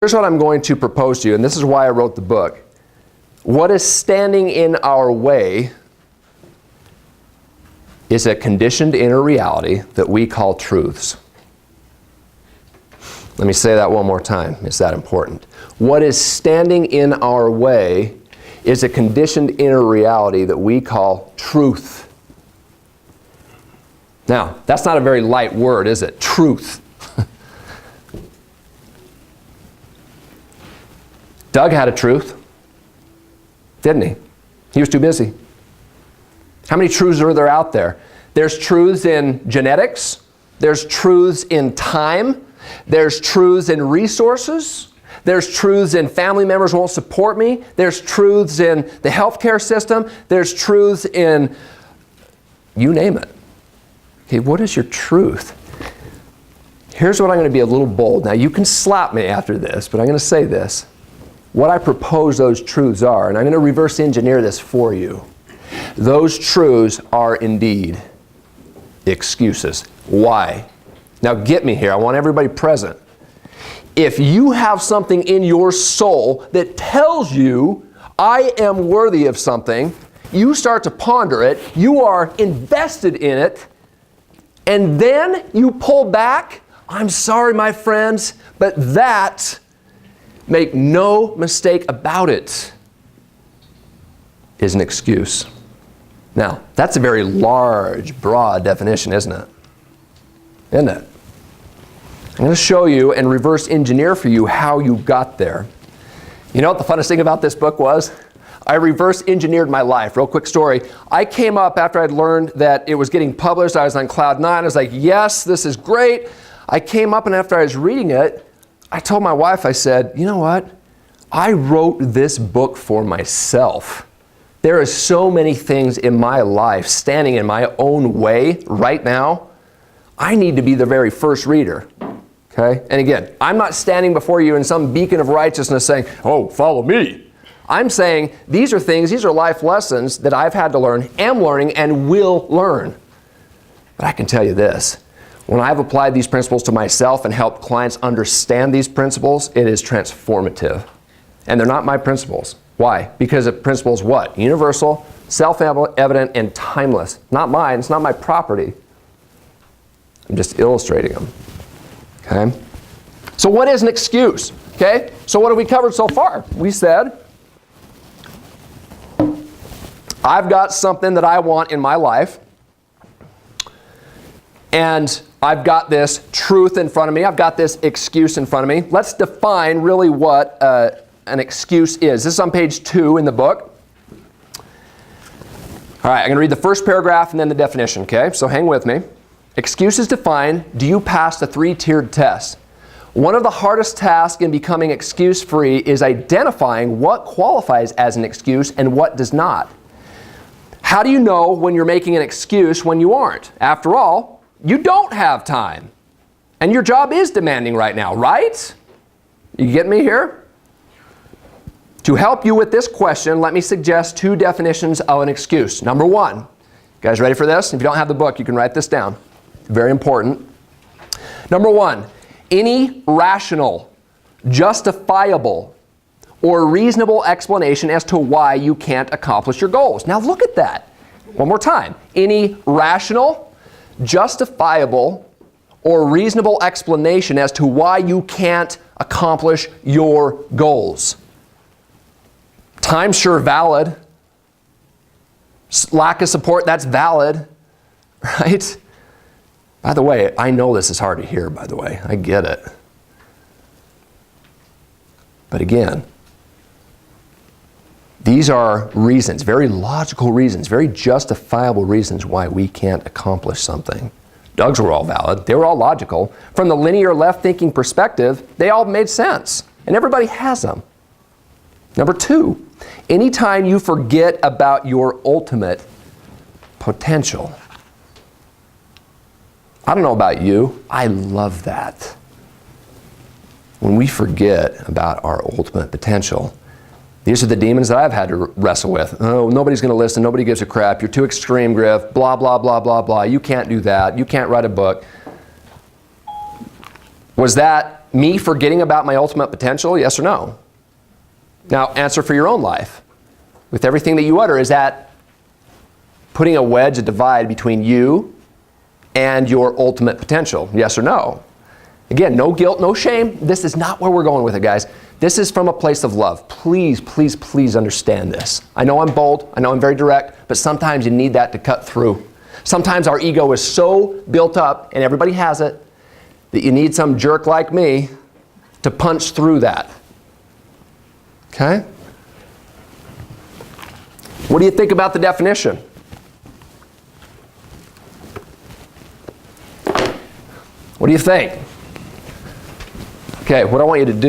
Here's what I'm going to propose to you, and this is why I wrote the book. What is standing in our way is a conditioned inner reality that we call truths. Let me say that one more time. It's that important. What is standing in our way is a conditioned inner reality that we call truth. Now, that's not a very light word, is it? Truth. Doug had a truth, didn't he? He was too busy. How many truths are there out there? There's truths in genetics. There's truths in time. There's truths in resources. There's truths in family members won't support me. There's truths in the healthcare system. There's truths in, you name it. Okay, what is your truth? Here's what I'm going to be a little bold. Now, you can slap me after this, but I'm going to say this. What I propose those truths are, and I'm going to reverse engineer this for you. Those truths are indeed excuses. Why? Now get me here. I want everybody present. If you have something in your soul that tells you, I am worthy of something, you start to ponder it, you are invested in it, and then you pull back, I'm sorry, my friends, but that, make no mistake about it, is an excuse. Now, that's a very large, broad definition, isn't it? Isn't it? I'm going to show you and reverse engineer for you how you got there. You know what the funnest thing about this book was? I reverse engineered my life. Real quick story. I came up after I'd learned that it was getting published. I was on cloud 9. I was like, yes, this is great. I came up and after I was reading it, I told my wife, I said, you know what? I wrote this book for myself. There are so many things in my life standing in my own way right now. I need to be the very first reader. Okay? And again, I'm not standing before you in some beacon of righteousness saying, oh, follow me. I'm saying these are things, these are life lessons that I've had to learn, am learning, and will learn. But I can tell you this. When I've applied these principles to myself and helped clients understand these principles, it is transformative. And they're not my principles. Why? Because the principle is what? Universal, self-evident, and timeless. Not mine. It's not my property. I'm just illustrating them. Okay? So what is an excuse? Okay? So what have we covered so far? We said, I've got something that I want in my life. And I've got this truth in front of me. I've got this excuse in front of me. Let's define really what an excuse is. This is on page 2 in the book. All right, I'm going to read the first paragraph and then the definition, okay? So hang with me. Excuse is defined, do you pass the 3-tiered test? One of the hardest tasks in becoming excuse-free is identifying what qualifies as an excuse and what does not. How do you know when you're making an excuse when you aren't? After all, you don't have time. And your job is demanding right now, right? You get me here? To help you with this question, let me suggest 2 definitions of an excuse. Number 1, you guys ready for this? If you don't have the book, you can write this down. Very important. Number 1, any rational, justifiable, or reasonable explanation as to why you can't accomplish your goals. Now look at that. One more time. Any rational, justifiable, or reasonable explanation as to why you can't accomplish your goals. Time's sure valid. Lack of support, that's valid, right? By the way, I know this is hard to hear, by the way. I get it. But again, these are reasons, very logical reasons, very justifiable reasons why we can't accomplish something. Doug's were all valid. They were all logical. From the linear left-thinking perspective, they all made sense. And everybody has them. Number 2, anytime you forget about your ultimate potential. I don't know about you. I love that. When we forget about our ultimate potential, these are the demons that I've had to wrestle with. Oh, nobody's going to listen. Nobody gives a crap. You're too extreme, Griff. Blah, blah, blah, blah, blah. You can't do that. You can't write a book. Was that me forgetting about my ultimate potential? Yes or no? Now, answer for your own life. With everything that you utter, is that putting a wedge, a divide between you and your ultimate potential? Yes or no? Again, no guilt, no shame. This is not where we're going with it, guys. This is from a place of love. Please, please, please understand this. I know I'm bold. I know I'm very direct, but sometimes you need that to cut through. Sometimes our ego is so built up, and everybody has it, that you need some jerk like me to punch through that. Okay? What do you think about the definition? What do you think? Okay, what I want you to do